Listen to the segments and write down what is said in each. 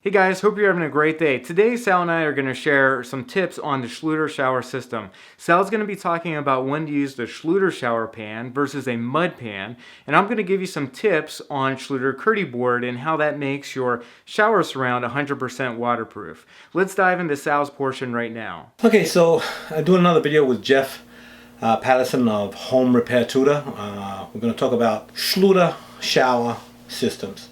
Hey guys, hope you're having a great day. Today Sal and I are going to share some tips on the Schluter shower system. Sal's going to be talking about when to use the Schluter shower pan versus a mud pan, and I'm going to give you some tips on Schluter Kerdi board and how that makes your shower surround 100% waterproof. Let's dive into Sal's portion right now. Okay, so I'm doing another video with Jeff Paterson of Home Repair Tutor. We're going to talk about Schluter shower systems.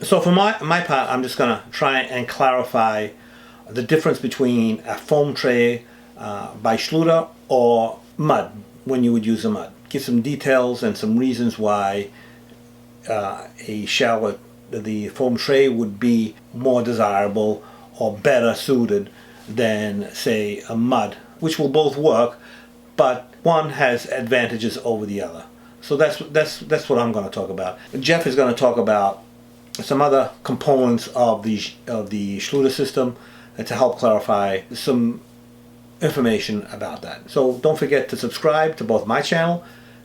So for my part, I'm just going to try and clarify the difference between a foam tray by Schluter or mud, when you would use a mud. Give some details and some reasons why the foam tray would be more desirable or better suited than, say, a mud, which will both work, but one has advantages over the other. So that's what I'm going to talk about. Jeff is going to talk about some other components of the Schluter system to help clarify some information about that. So don't forget to subscribe to both my channel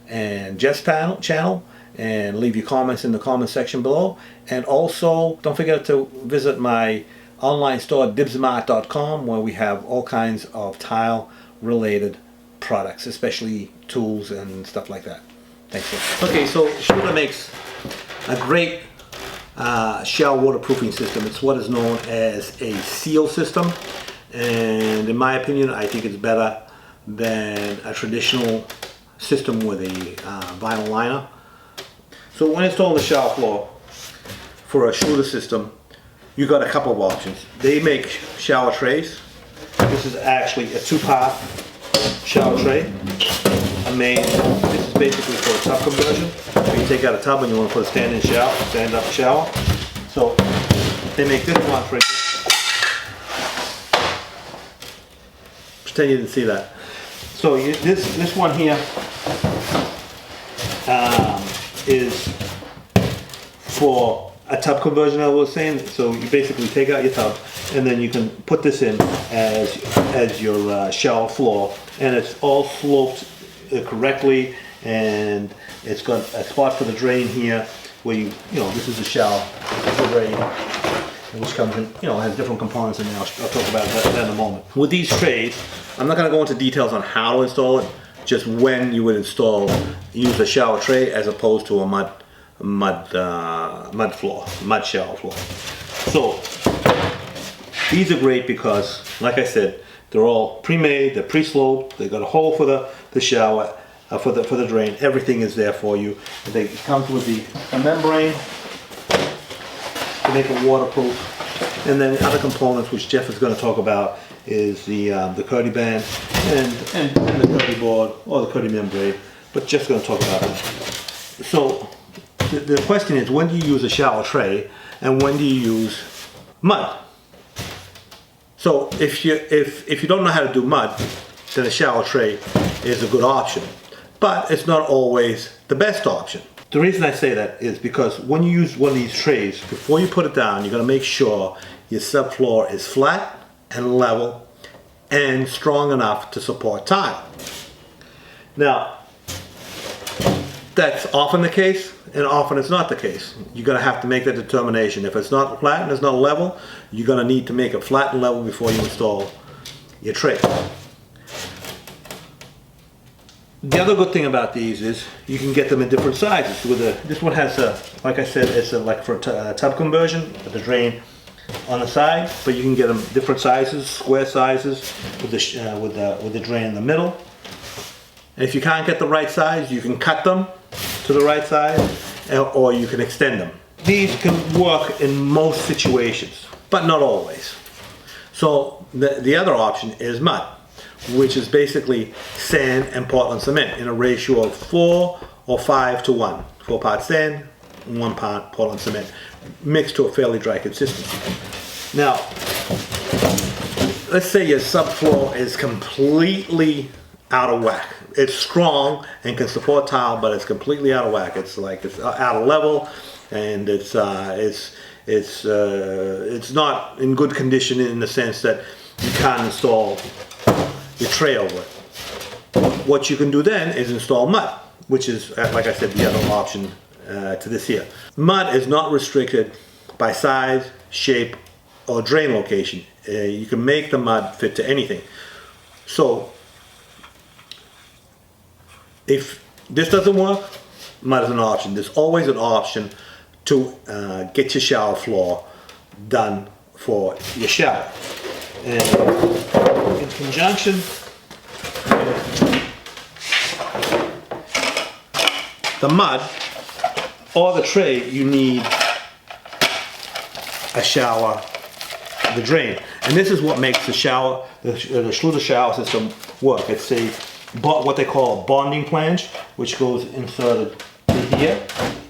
and Jeff's channel, and leave your comments in the comment section below. And also don't forget to visit my online store dibsmart.com, where we have all kinds of tile related products, especially tools and stuff like that. Thanks. Okay, so Schluter makes a great shower waterproofing system. It's what is known as a seal system, and in my opinion, I think it's better than a traditional system with a vinyl liner. So when installing the shower floor for a Schluter system, you got a couple of options. They make shower trays. This is actually a two-part shower tray. This is basically for a tub conversion. When you take out a tub and you want to put a stand-up shower. So they make this one for you. Pretend you didn't see that. So this one here is for a tub conversion, I was saying. So you basically take out your tub and then you can put this in as your shower floor, and it's all sloped correctly, and it's got a spot for the drain here where this is the shower, this is the drain, which comes in, has different components in there. I'll talk about that in a moment. With these trays, I'm not going to go into details on how to install it, just when you would use a shower tray as opposed to a mud shower floor. So these are great because, like I said, they're all pre-made, they're pre-sloped, they got a hole for the shower, for the drain. Everything is there for you. It comes with a membrane to make it waterproof, and then other components which Jeff is going to talk about is the Kerdi band and the Kerdi board or the Kerdi membrane. But Jeff's going to talk about that. So the question is, when do you use a shower tray and when do you use mud? So if you don't know how to do mud, then a shower tray is a good option, but it's not always the best option. The reason I say that is because when you use one of these trays, before you put it down, you're going to make sure your subfloor is flat and level and strong enough to support tile. Now, that's often the case, and often it's not the case. You're going to have to make that determination. If it's not flat and it's not level, you're going to need to make it flat and level before you install your tray. The other good thing about these is you can get them in different sizes. This one has like I said, it's like for a tub conversion with the drain on the side, but you can get them different sizes, square sizes, with the drain in the middle. And if you can't get the right size, you can cut them to the right size, or you can extend them. These can work in most situations, but not always. So the other option is mud, which is basically sand and Portland cement in a ratio of 4 or 5 to 1. 4 parts sand, 1 part Portland cement, mixed to a fairly dry consistency. Now, let's say your subfloor is completely out of whack. It's strong and can support tile, but it's completely out of whack. It's out of level, and it's not in good condition in the sense that you can't install your tray over it. What you can do then is install mud, which is, like I said, the other option to this here. Mud is not restricted by size, shape, or drain location. You can make the mud fit to anything. So if this doesn't work, mud is an option. There's always an option to get your shower floor done for your shower. And in conjunction with the mud or the tray, you need a shower, the drain. And this is what makes the shower, the Schluter shower system work. It's a what they call a bonding flange, which goes inserted here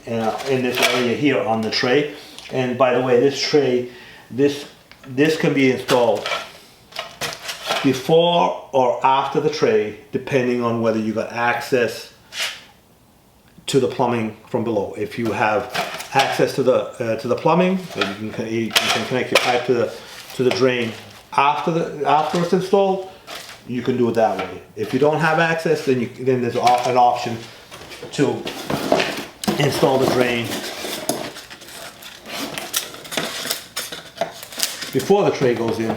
in this area here on the tray. And by the way, this tray, this can be installed before or after the tray, depending on whether you got access to the plumbing from below. If you have access to the plumbing, you can connect your pipe to the drain after it's installed. You can do it that way. If you don't have access, then there's an option to install the drain before the tray goes in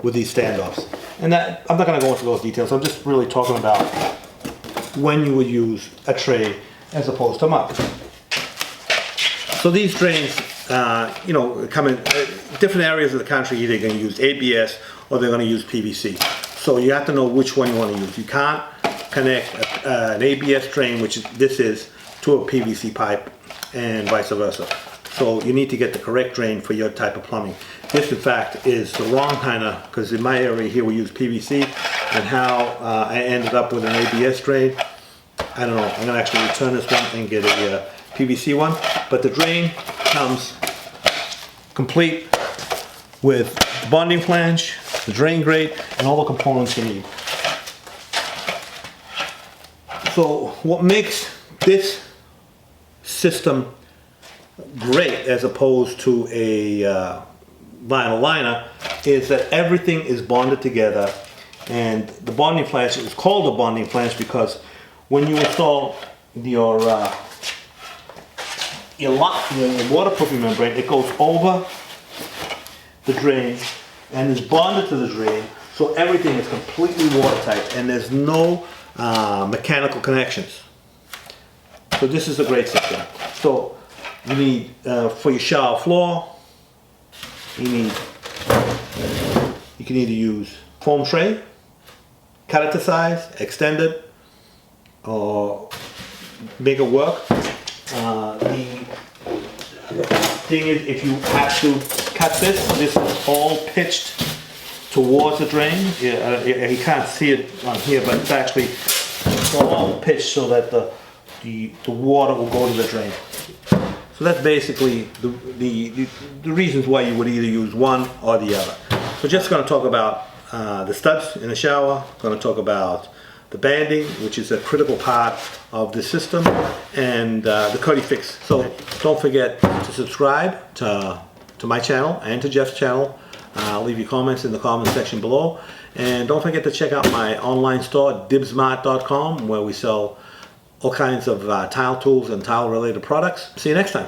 with these standoffs. And that, I'm not going to go into those details. I'm just really talking about when you would use a tray as opposed to mud. So these drains, come in different areas of the country. Either they're going to use ABS or they're going to use PVC. So you have to know which one you want to use. You can't connect an ABS drain, which this is, to a PVC pipe and vice versa. So you need to get the correct drain for your type of plumbing. This, in fact, is the wrong kind of, because in my area here we use PVC, and how I ended up with an ABS drain, I don't know. I'm going to actually return this one and get a PVC one. But the drain comes complete with the bonding flange, the drain grate, and all the components you need. So what makes this system great as opposed to a vinyl liner is that everything is bonded together, and the bonding flange is called a bonding flange because when you install your waterproofing membrane, it goes over the drain and is bonded to the drain, so everything is completely watertight and there's no mechanical connections. So this is a great system. So you need, for your shower floor, you can either use foam tray, cut it to size, extend it, or make it work. The thing is, if you have to cut this is all pitched towards the drain. You can't see it on here, but it's actually all pitched so that the water will go to the drain. So that's basically the reasons why you would either use one or the other. So just going to talk about the studs in the shower, going to talk about the banding, which is a critical part of the system, and the Kerdi fix. So don't forget to subscribe to my channel and to Jeff's channel. Leave your comments in the comment section below. And don't forget to check out my online store, dibsmart.com, where we sell all kinds of tile tools and tile related products. See you next time.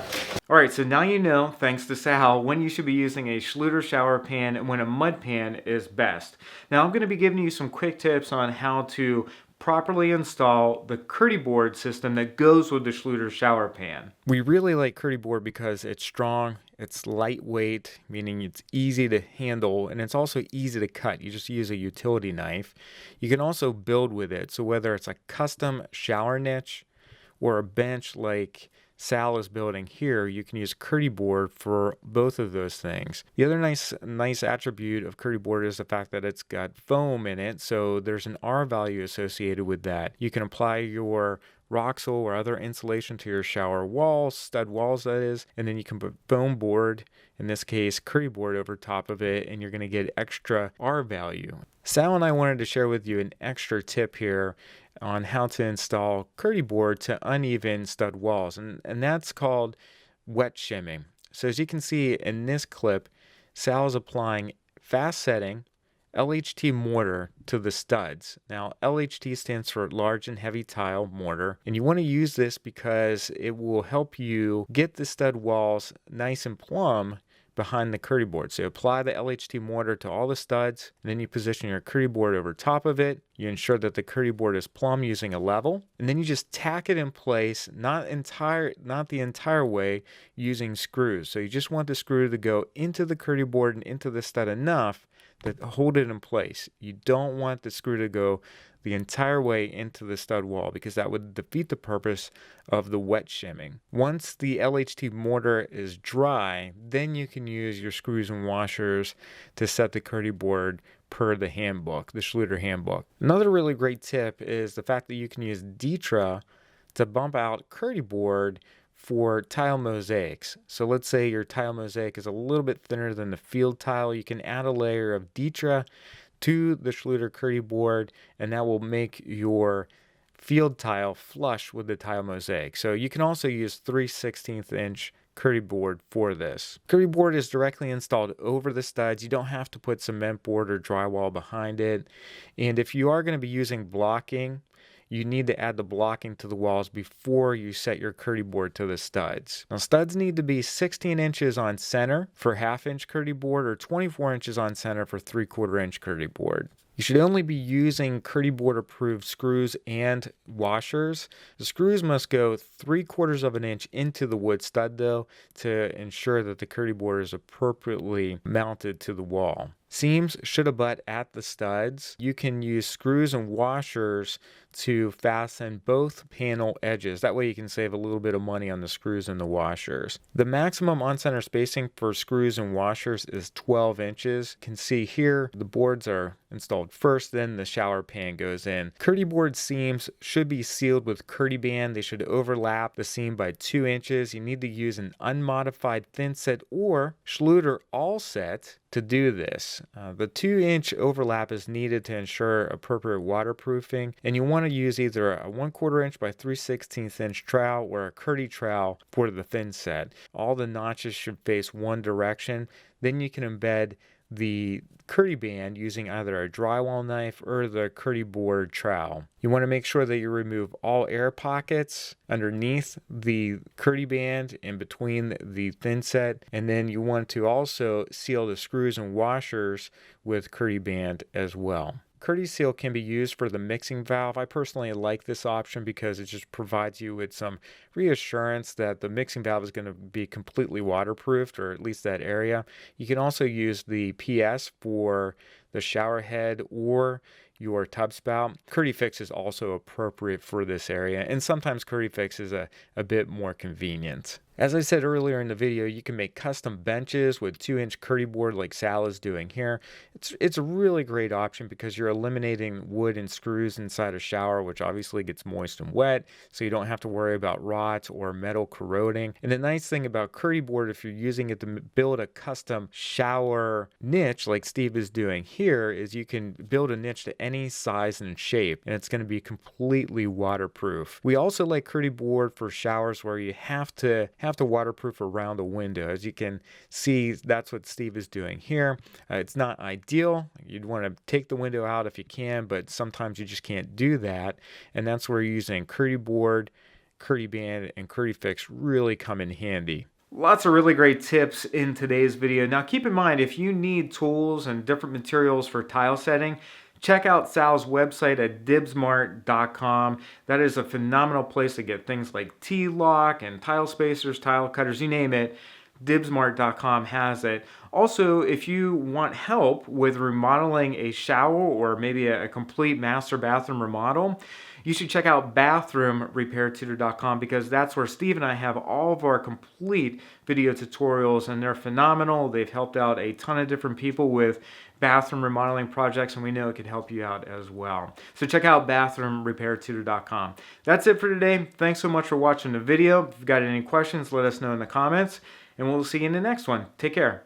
Alright, so now you know, thanks to Sal, when you should be using a Schluter shower pan and when a mud pan is best. Now I'm going to be giving you some quick tips on how to properly install the Kerdi board system that goes with the Schluter shower pan. We really like Kerdi board because it's strong, it's lightweight, meaning it's easy to handle, and it's also easy to cut. You just use a utility knife. You can also build with it, so whether it's a custom shower niche or a bench like Sal is building here, you can use Kerdi board for both of those things. The other nice attribute of Kerdi board is the fact that it's got foam in it, so there's an R value associated with that. You can apply your Roxol or other insulation to your shower walls, stud walls that is, and then you can put foam board, in this case Kerdi board, over top of it, and you're going to get extra R value. Sal and I wanted to share with you an extra tip here on how to install Kerdi board to uneven stud walls, and that's called wet shimming. So as you can see in this clip, Sal is applying fast setting LHT mortar to the studs. Now LHT stands for large and heavy tile mortar, and you want to use this because it will help you get the stud walls nice and plumb, behind the Kerdi board. So you apply the LHT mortar to all the studs, and then you position your Kerdi board over top of it. You ensure that the Kerdi board is plumb using a level, and then you just tack it in place, not the entire way, using screws. So you just want the screw to go into the Kerdi board and into the stud enough to hold it in place. You don't want the screw to go the entire way into the stud wall, because that would defeat the purpose of the wet shimming. Once the LHT mortar is dry, then you can use your screws and washers to set the Kerdi board per the handbook, the Schluter handbook. Another really great tip is the fact that you can use Ditra to bump out Kerdi board for tile mosaics. So let's say your tile mosaic is a little bit thinner than the field tile. You can add a layer of Ditra to the Schluter Kerdi board, and that will make your field tile flush with the tile mosaic. So you can also use 3/16 inch Kerdi board for this. Kerdi board is directly installed over the studs. You don't have to put cement board or drywall behind it. And if you are going to be using blocking, you need to add the blocking to the walls before you set your Kerdi board to the studs. Now, studs need to be 16 inches on center for 1/2 inch Kerdi board, or 24 inches on center for 3/4 inch Kerdi board. You should only be using Kerdi board approved screws and washers. The screws must go 3/4 of an inch into the wood stud though, to ensure that the Kerdi board is appropriately mounted to the wall. Seams should abut at the studs. You can use screws and washers to fasten both panel edges. That way you can save a little bit of money on the screws and the washers. The maximum on-center spacing for screws and washers is 12 inches. You can see here the boards are installed first, then the shower pan goes in. Kerdi board seams should be sealed with Kerdi band. They should overlap the seam by 2 inches. You need to use an unmodified thin set or Schluter all set to do this. The 2-inch overlap is needed to ensure appropriate waterproofing, and you want to use either a 1/4 inch by 3/16 inch trowel or a Kerdi trowel for the thin set. All the notches should face one direction. Then you can embed the Kerdi band using either a drywall knife or the Kerdi board trowel. You want to make sure that you remove all air pockets underneath the Kerdi band in between the thin set, and then you want to also seal the screws and washers with Kerdi band as well. Kerdi seal can be used for the mixing valve. I personally like this option because it just provides you with some reassurance that the mixing valve is going to be completely waterproofed, or at least that area. You can also use the PS for the shower head or your tub spout. Kerdi Fix is also appropriate for this area, and sometimes Kerdi Fix is a bit more convenient. As I said earlier in the video, you can make custom benches with 2-inch Kerdi board like Sal is doing here. It's a really great option because you're eliminating wood and screws inside a shower, which obviously gets moist and wet, so you don't have to worry about rot or metal corroding. And the nice thing about Kerdi board, if you're using it to build a custom shower niche like Steve is doing here, is you can build a niche to any size and shape, and it's going to be completely waterproof. We also like Kerdi board for showers where you have to waterproof around the window. As you can see, that's what Steve is doing here. It's not ideal. You'd want to take the window out if you can, but sometimes you just can't do that, and that's where using Kerdi board, Kerdi band, and Kerdi Fix really come in handy. Lots of really great tips in today's video. Now keep in mind, if you need tools and different materials for tile setting, check out Sal's website at dibsmart.com. That is a phenomenal place to get things like T-lock and tile spacers, tile cutters, you name it. Dibsmart.com has it. Also, if you want help with remodeling a shower or maybe a complete master bathroom remodel, you should check out bathroomrepairtutor.com, because that's where Steve and I have all of our complete video tutorials, and they're phenomenal. They've helped out a ton of different people with bathroom remodeling projects, and we know it could help you out as well. So check out bathroomrepairtutor.com. That's it for today. Thanks so much for watching the video. If you've got any questions, let us know in the comments, and we'll see you in the next one. Take care.